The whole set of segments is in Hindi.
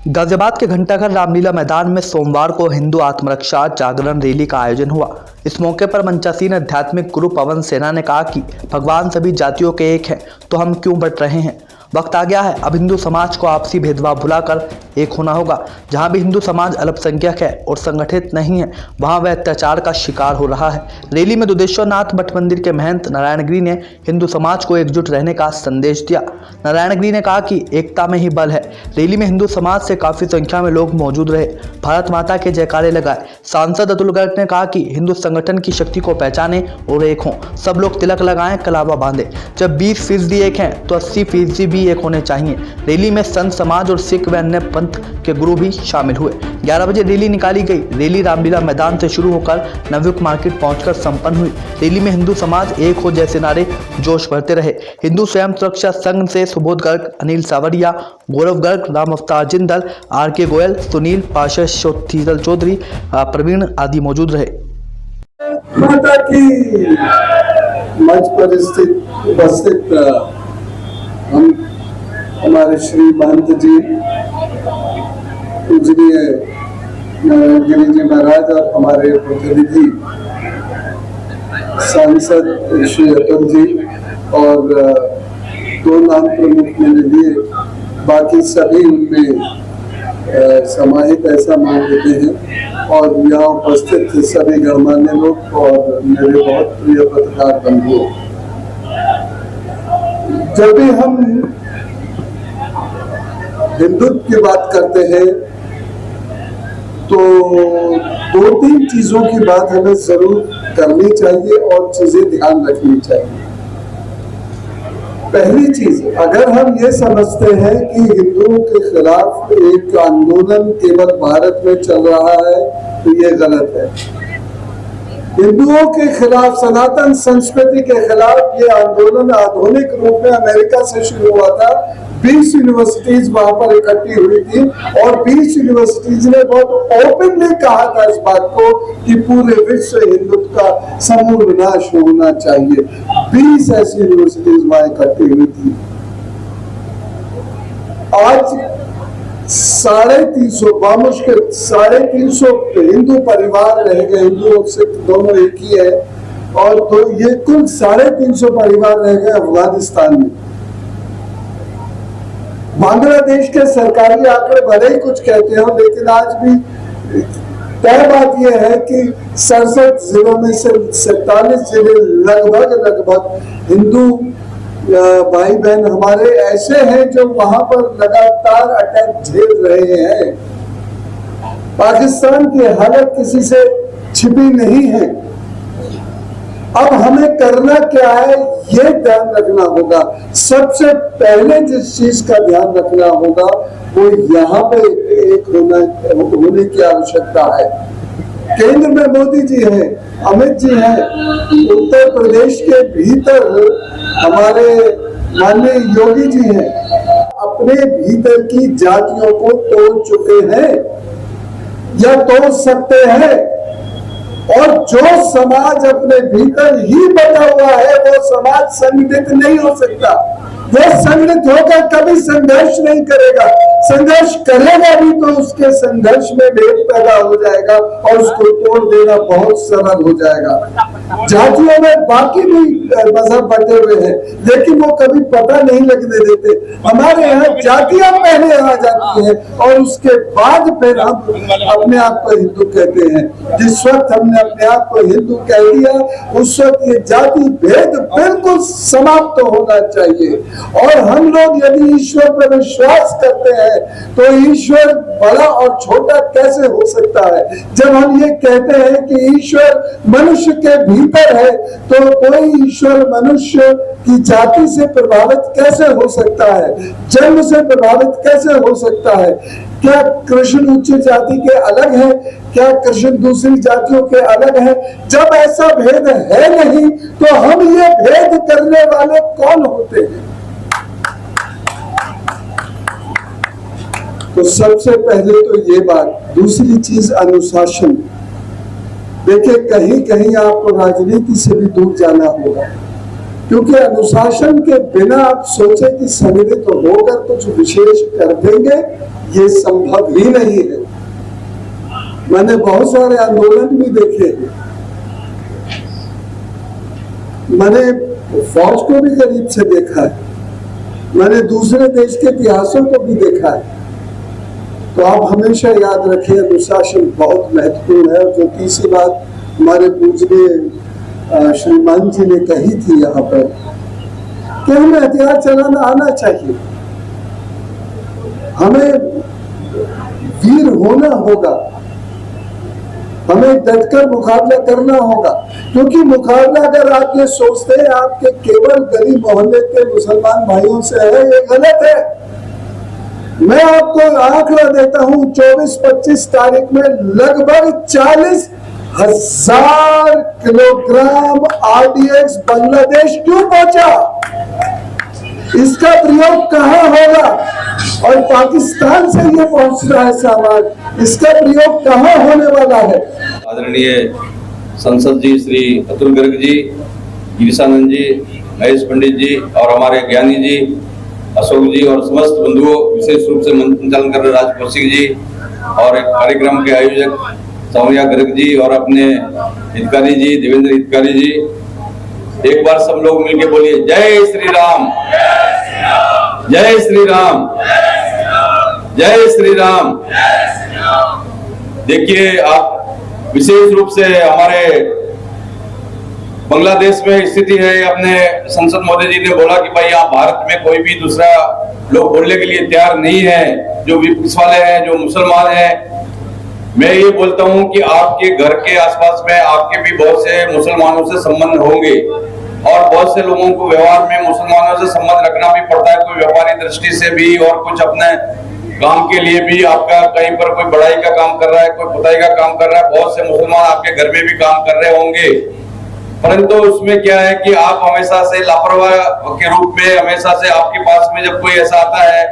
गाजियाबाद के घंटाघर रामलीला मैदान में सोमवार को हिंदू आत्मरक्षा जागरण रैली का आयोजन हुआ। इस मौके पर मंचासीन आध्यात्मिक गुरु पवन सेना ने कहा कि भगवान सभी जातियों के एक हैं, तो हम क्यों बंट रहे हैं। वक्त आ गया है, अब हिंदू समाज को आपसी भेदभाव भुलाकर एक होना होगा। जहां भी हिंदू समाज अल्पसंख्यक है और संगठित नहीं है, वहां वह अत्याचार का शिकार हो रहा है। रैली में दुधेश्वरनाथ मठ मंदिर के महंत नारायणगिरी ने हिंदू समाज को एकजुट रहने का संदेश दिया। नारायणगिरी ने कहा कि एकता में ही बल है। रैली में हिंदू समाज से काफी संख्या में लोग मौजूद रहे, भारत माता के जयकारे लगाए। सांसद अतुल गर्ग ने कहा कि हिंदू संगठन की शक्ति को पहचाने और एक हों। सब लोग तिलक लगाएं, कलावा बांधे। जब 20% एक हैं तो 80% भी एक होने चाहिए। रैली में संत समाज और सिख व अन्य पंथ के गुरु भी शामिल हुए। 11 बजे रैली निकाली गई। रैली रामलीला मैदान से शुरू होकर नवयुग मार्केट पहुंचकर संपन्न हुई। रैली में हिंदू समाज एक हो जैसे नारे जोश भरते रहे। हिंदू स्वयं सुरक्षा संघ से सुबोध गर्ग, अनिल सावरिया, गौरव गर्ग, राम अवतार जिंदल, RK गोयल, सुनील पाशा, शीतल चौधरी, प्रवीण आदि मौजूद रहे। माता की मंच पर उपस्थित हम हमारे श्री महंत जी पूजनीय नारायणगिरी जी महाराज और हमारे प्रतिनिधि सांसद श्री अतुल जी और 2 नाम प्रमुख मैंने लिए, बाकी सभी उनमें समाहित ऐसा मान लेते हैं। और यहाँ उपस्थित सभी गणमान्य लोग और मेरे बहुत प्रिय पत्रकार बंधु, जब भी हम हिंदुत्व की बात करते हैं तो 2-3 चीजों की बात हमें जरूर करनी चाहिए और चीजें ध्यान रखनी चाहिए। पहली चीज, अगर हम ये समझते हैं कि हिंदुओं के खिलाफ एक आंदोलन केवल भारत में चल रहा है तो ये गलत है। हिंदुओं के खिलाफ, सनातन संस्कृति के खिलाफ ये आंदोलन आधुनिक रूप में अमेरिका से शुरू हुआ था। 20 यूनिवर्सिटीज वहां पर इकट्ठी हुई थी और 20 यूनिवर्सिटीज ने बहुत ओपनली कहा था इस बात को कि पूरे विश्व हिंदुत्व का समूल विनाश होना चाहिए। 20 ऐसी यूनिवर्सिटीज वहां इकट्ठी हुई थी। आज 350 बामुश्किल 350 हिंदू परिवार रह गए। हिंदू और सिख दोनों एक ही है और तो ये कुल 350 परिवार रह गए अफगानिस्तान में। बांग्लादेश के सरकारी आंकड़े भले ही कुछ कहते हो, लेकिन आज भी तय बात यह है कि 67 जिलों में से 47 जिले लगभग हिंदू भाई बहन हमारे ऐसे हैं जो वहां पर लगातार अटैक झेल रहे हैं। पाकिस्तान की हालत किसी से छिपी नहीं है। अब हमें करना क्या है, ये ध्यान रखना होगा। सबसे पहले जिस चीज का ध्यान रखना होगा वो यहाँ पे एक होने की आवश्यकता है। केंद्र में मोदी जी हैं, अमित जी हैं, उत्तर प्रदेश के भीतर हमारे माननीय योगी जी हैं, अपने भीतर की जातियों को तोड़ चुके हैं या तोड़ सकते हैं। और जो समाज अपने भीतर ही बटा हुआ है वो समाज संगठित नहीं हो सकता। वो संगठित होकर कभी संघर्ष नहीं करेगा। संघर्ष करेगा भी तो उसके संघर्ष में भेद पैदा हो जाएगा और उसको तोड़ देना बहुत सरल हो जाएगा। जातियों में बाकी भी मजहब बटे हुए हैं, लेकिन वो कभी पता नहीं लगने देते। हमारे यहाँ जातियां पहले आ जाती हैं और उसके बाद फिर हम अपने आप को हिंदू कहते हैं। जिस वक्त हमने अपने आप को हिंदू कह दिया उस वक्त ये जाति भेद बिल्कुल समाप्त होना चाहिए। और हम लोग यदि ईश्वर पर विश्वास करते हैं तो ईश्वर बड़ा और छोटा कैसे हो सकता है। जब हम ये कहते हैं कि ईश्वर मनुष्य के भीतर है तो कोई ईश्वर मनुष्य की जाति से प्रभावित कैसे हो सकता है, जन्म से प्रभावित कैसे हो सकता है। क्या कृष्ण उच्च जाति के अलग है, क्या कृष्ण दूसरी जातियों के अलग है। जब ऐसा भेद है नहीं तो हम ये भेद करने वाले कौन होते हैं। तो सबसे पहले तो ये बात। दूसरी चीज अनुशासन। देखिए, कहीं कहीं आपको राजनीति से भी दूर जाना होगा। क्योंकि अनुशासन के बिना आप सोचे कि सम्मिलित होकर कुछ विशेष कर देंगे, ये संभव ही नहीं है। मैंने बहुत सारे आंदोलन भी देखे हैं, मैंने फौज को भी करीब से देखा है, मैंने दूसरे देश के इतिहासों को भी देखा है। तो आप हमेशा याद रखिए, अनुशासन बहुत महत्वपूर्ण है। और जो तीसरी बात हमारे पूजनीय श्रीमान जी ने कही थी यहाँ पर कि हमें हथियार चलाना आना चाहिए, हमें वीर होना होगा, हमें डटकर मुकाबला करना होगा। क्योंकि मुकाबला अगर आप ये सोचते हैं आपके केवल गली मोहल्ले के मुसलमान भाइयों से है, ये गलत है। मैं आपको आंकड़ा देता हूं, 24-25 तारीख में लगभग 40,000 किलोग्राम RDX बांग्लादेश क्यों पहुंचा? इसका प्रयोग कहां होगा? और पाकिस्तान से ये पहुंच रहा है सामान, इसका प्रयोग कहां होने वाला है? आदरणीय संसद जी श्री अतुल गर्ग जी, गिरीशानंद जी, महेश पंडित जी और हमारे ज्ञानी जी, अशोक जी और समस्त बंधुओं, विशेष रूप से मंच संचालन कर रहे राज कौशिक जी और एक कार्यक्रम के आयोजक सोनिया गर्ग जी और अपने हितकारी जी देवेंद्र हितकारी जी, एक बार सब लोग मिलकर बोलिए जय श्री राम, जय श्री राम, जय श्री राम। देखिए, आप विशेष रूप से हमारे बांग्लादेश में स्थिति है, अपने संसद महोदय जी ने बोला कि भाई यहाँ भारत में कोई भी दूसरा लोग बोलने के लिए तैयार नहीं है, जो विपक्ष वाले हैं, जो मुसलमान हैं। मैं ये बोलता हूँ कि आपके घर के आसपास में आपके भी बहुत से मुसलमानों से संबंध होंगे और बहुत से लोगों को व्यवहार में मुसलमानों से संबंध रखना भी पड़ता है, कोई व्यापारी दृष्टि से भी और कुछ अपने काम के लिए भी। आपका कहीं पर कोई बढ़ाई का काम कर रहा है, कोई पुताई का काम कर रहा है, बहुत से मुसलमान आपके घर में भी काम कर रहे होंगे। परंतु उसमें क्या है कि आप हमेशा से लापरवाह के रूप में, हमेशा से आपके पास में जब कोई ऐसा आता है,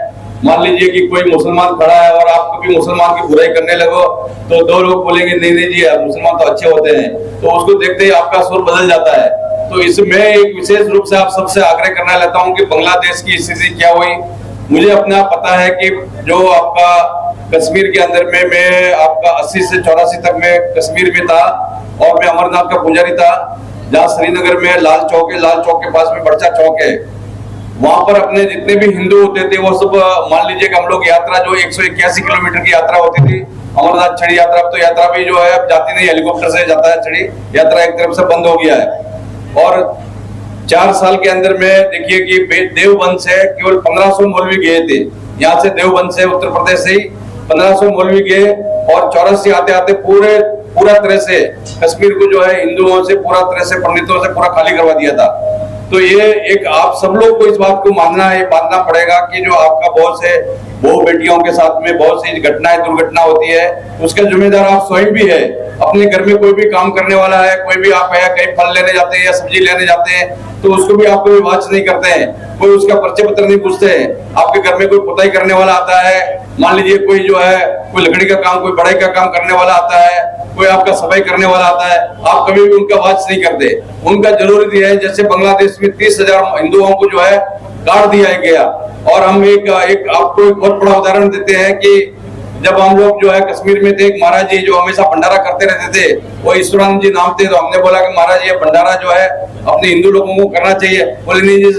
मान लीजिए कि कोई मुसलमान खड़ा है और आप कभी मुसलमान की बुराई करने लगो तो दो लोग बोलेंगे नहीं नहीं जी मुसलमान तो अच्छे होते हैं, तो उसको देखते ही आपका सुर बदल जाता है। तो इसमें एक विशेष रूप से आप सबसे आग्रह करना चाहता हूँ कि बांग्लादेश की स्थिति क्या हुई। मुझे अपना पता है कि जो आपका कश्मीर के अंदर में, मैं आपका 80 से 84 तक में कश्मीर में था और मैं अमरनाथ का पुजारी था, जहाँ श्रीनगर में लाल चौक है, लाल चौक के पास में बड़चा चौक है, वहां पर अपने जितने भी हिंदू होते थे वो सब, मान लीजिए कि हम लोग यात्रा जो 181 किलोमीटर की यात्रा होती थी अमरनाथ छड़ी यात्रा, तो यात्रा भी जो है अब जाती नहीं, हेलीकॉप्टर से जाता है छड़ी यात्रा, एक तरफ से बंद हो गया है। और 4 साल के अंदर में देखिए कि देवबंद से केवल 1500 मौलवी गए थे, यहाँ से देवबंद से उत्तर प्रदेश से ही 1500 मौलवी गए और 84 आते आते पूरा तरह से कश्मीर को जो है हिंदुओं से पूरा तरह से, पंडितों से पूरा खाली करवा दिया था। तो ये एक आप सब लोग को इस बात को मानना है, मानना पड़ेगा कि जो आपका बहुत से बहू बेटियों के साथ में बहुत सी घटनाएं, दुर्घटना होती है, उसका जिम्मेदार आप स्वयं भी है। अपने घर में कोई भी काम करने वाला है, कोई भी आप है कहीं फल लेने जाते हैं या सब्जी लेने जाते हैं, तो उसको भी आप कोई वाच नहीं करते हैं, कोई उसका परिचय पत्र नहीं पूछते हैं। आपके घर में कोई पुताई करने वाला आता है, मान लीजिए कोई जो है कोई लकड़ी का काम, कोई बढ़ाई का काम करने वाला आता है, कोई आपका सफाई करने वाला आता है, आप कभी भी उनका वाच नहीं करते। उनका जरूरी है, जैसे बांग्लादेश में 30,000 हिंदुओं को जो है काट दिया गया। और हम एक आपको एक बहुत बड़ा उदाहरण देते हैं कि जब हम लोग जो है कश्मीर में थे, एक महाराज जी जो हमेशा भंडारा करते रहते थे, वो ईश्वरानंद जी नाम थे, तो हमने बोला कि महाराज ये भंडारा जो है अपने हिंदू लोगों को करना चाहिए। बोले नहीं जी,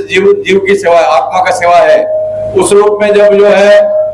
जीव की सेवा है, आत्मा का सेवा है। उस रूप में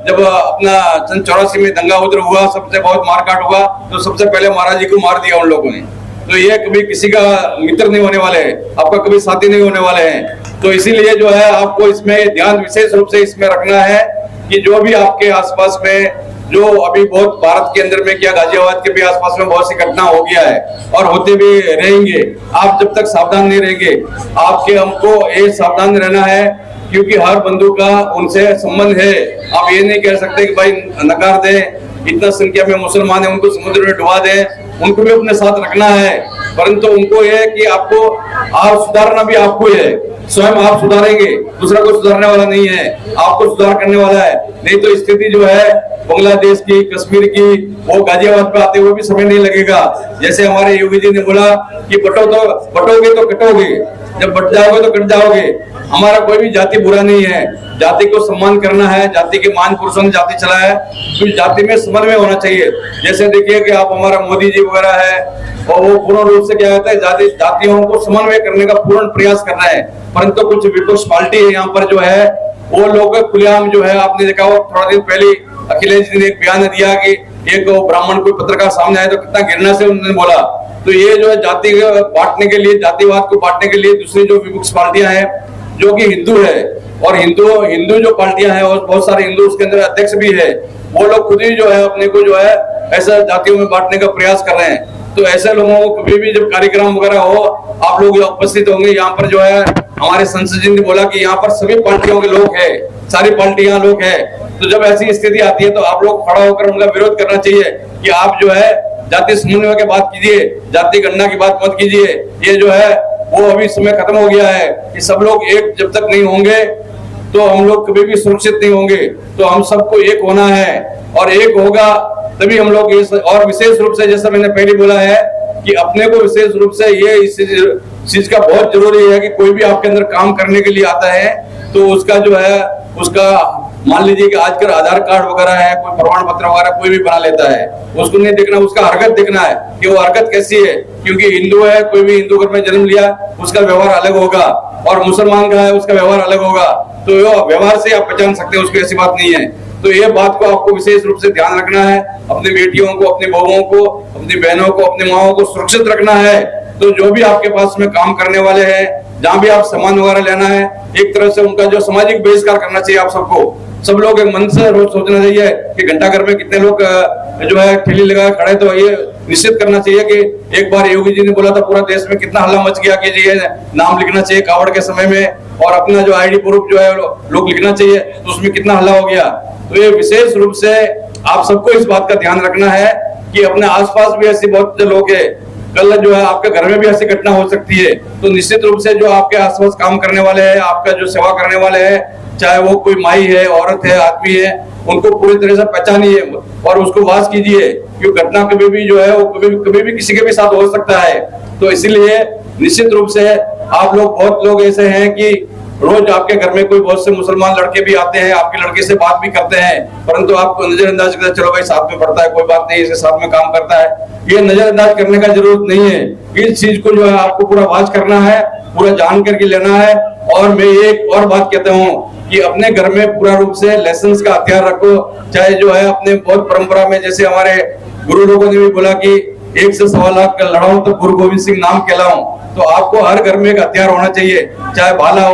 जब अपना सन 84 में दंगा उधर हुआ, सबसे बहुत मारकाट हुआ, तो सबसे पहले महाराज जी को मार दिया उन लोगों ने। तो ये कभी किसी का मित्र नहीं होने वाले हैं, आपका कभी साथी नहीं होने वाले हैं। तो इसीलिए जो है आपको इसमें ध्यान विशेष रूप से इसमें रखना है कि जो भी आपके आसपास में, जो अभी बहुत भारत के अंदर में क्या गाजियाबाद के भी आसपास में बहुत सी घटना हो गया है और होते भी रहेंगे, आप जब तक सावधान नहीं रहेंगे, आपके हमको ये सावधान रहना है, क्योंकि हर बंधु का उनसे संबंध है। आप ये नहीं कह सकते कि भाई नकार दें, इतना संख्या में मुसलमान है उनको समुद्र में डुबा दें, उनको भी अपने साथ रखना है। परंतु उनको यह कि आपको आप सुधारना भी आपको है, स्वयं आप सुधारेंगे, दूसरा कोई सुधारने वाला नहीं है, आपको सुधार करने वाला है। नहीं तो स्थिति जो है बांग्लादेश की, कश्मीर की, वो गाजियाबाद पे आते हुए भी समय नहीं लगेगा। जैसे हमारे योगी जी ने बोला कि बटोगे तो कटोगे, जब बट जाओगे तो कट जाओगे। हमारा कोई भी जाति बुरा नहीं है, जाति को सम्मान करना है, जाति के मान पुरुषों ने जाति चला है, तो जाति में समन्वय होना चाहिए। जैसे देखिए कि आप हमारा मोदी जी वगैरह है, और वो पूर्ण रूप से क्या कहता है जातियों को समन्वय करने का पूर्ण प्रयास कर रहे हैं, परंतु कुछ विपक्ष पार्टी है यहाँ पर जो है वो लोग खुलेआम जो है, आपने देखा वो थोड़ा दिन पहले अखिलेश जी ने एक बयान दिया कि एक ब्राह्मण कोई पत्रकार सामने आए तो कितना घृणा से उन्होंने बोला। तो ये जो है जाति बांटने के लिए, जातिवाद को बांटने के लिए दूसरी जो विपक्ष पार्टियां हैं जो कि हिंदू है, और हिंदू जो पार्टियां हैं और बहुत सारे हिंदू उसके अंदर अध्यक्ष भी है, वो लोग खुद ही जो है अपने को जो है ऐसा जातियों में बांटने का प्रयास कर रहे हैं। तो ऐसे लोगों को कभी भी जब कार्यक्रम वगैरह हो, आप लोग उपस्थित होंगे। यहाँ पर जो है हमारे संसद जी ने बोला कि यहाँ पर सभी पार्टियों के लोग हैं, सारी पार्टियां लोग हैं। तो जब ऐसी स्थिति आती है तो आप लोग खड़ा होकर उनका विरोध करना चाहिए कि आप जो है जाति समन्वय की बात कीजिए, जाति गणना की बात मत कीजिए। ये जो है वो अभी समय खत्म हो गया है कि सब लोग एक जब तक नहीं होंगे तो हम लोग कभी भी सुरक्षित नहीं होंगे। तो हम सबको एक होना है, और एक होगा तभी हम लोग इस, और विशेष रूप से जैसा मैंने पहले बोला है कि अपने को विशेष रूप से ये इस चीज का बहुत जरूरी है कि कोई भी आपके अंदर काम करने के लिए आता है तो उसका जो है उसका मान लीजिए कि आजकल आधार कार्ड वगैरह है, कोई प्रमाण पत्र वगैरह कोई भी बना लेता है, उसको नहीं देखना, उसका हरकत देखना है कि वो हरकत कैसी है। क्योंकि हिंदू है, कोई भी हिंदू घर में जन्म लिया उसका व्यवहार अलग होगा, और मुसलमान का है उसका व्यवहार अलग होगा। तो व्यवहार से आप पहचान सकते हैं उसको, ऐसी बात नहीं है। तो ये बात को आपको विशेष रूप से ध्यान रखना है, अपनी बेटियों को, अपनी बहुओं को, अपनी बहनों को, अपनी माओं को सुरक्षित रखना है। तो जो भी आपके पास में काम करने वाले हैं, जहां भी आप सामान वगैरह लेना है, एक तरह से उनका जो सामाजिक बहिष्कार करना चाहिए। आप सबको, सब लोग एक मन से रोज सोचना चाहिए कि घंटाघर में कितने लोग जो है ठेली लगा खड़े, तो ये निश्चित करना चाहिए कि एक बार योगी जी ने बोला था पूरा देश में कितना हल्ला मच गया कि ये नाम लिखना चाहिए कावड़ के समय में, और अपना जो आईडी प्रूफ जो है लोग लिखना चाहिए, तो उसमें कितना हल्ला हो गया। तो ये विशेष रूप से आप सबको इस बात का ध्यान रखना है कि अपने आसपास भी ऐसे बहुत से लोग हैं, कल जो है आपके घर में भी ऐसी घटना हो सकती है। तो निश्चित रूप से जो आपके आसपास काम करने वाले हैं, आपका जो सेवा करने वाले हैं, चाहे वो कोई माई है, औरत है, आदमी है, उनको पूरी तरह से पहचानिए और उसको वास कीजिए, क्योंकि घटना कभी भी जो है वो कभी भी किसी के भी साथ हो सकता है। तो इसीलिए निश्चित रूप से आप लोग, बहुत लोग ऐसे हैं कि रोज आपके घर में कोई बहुत से मुसलमान लड़के भी आते हैं, आपके लड़के से बात भी करते हैं, परंतु आपको नजरअंदाज करते, चलो भाई साथ में पढ़ता है, कोई बात नहीं, इसके साथ में काम करता है। ये नजरअंदाज करने का जरूरत नहीं है। इस चीज को जो है आपको पूरा वाच करना है, पूरा जान करके लेना है। और मैं एक और बात कहता हूँ कि अपने घर में पूरा रूप से लाइसेंस का हथियार रखो। चाहे जो है अपने बहुत परंपरा में, जैसे हमारे गुरु लोगों ने भी बोला कि 1 से 1.25 लाख का लड़ाऊं तो गुरु गोविंद सिंह नाम कहलाऊं। तो आपको हर घर में एक हथियार होना चाहिए, चाहे भाला हो,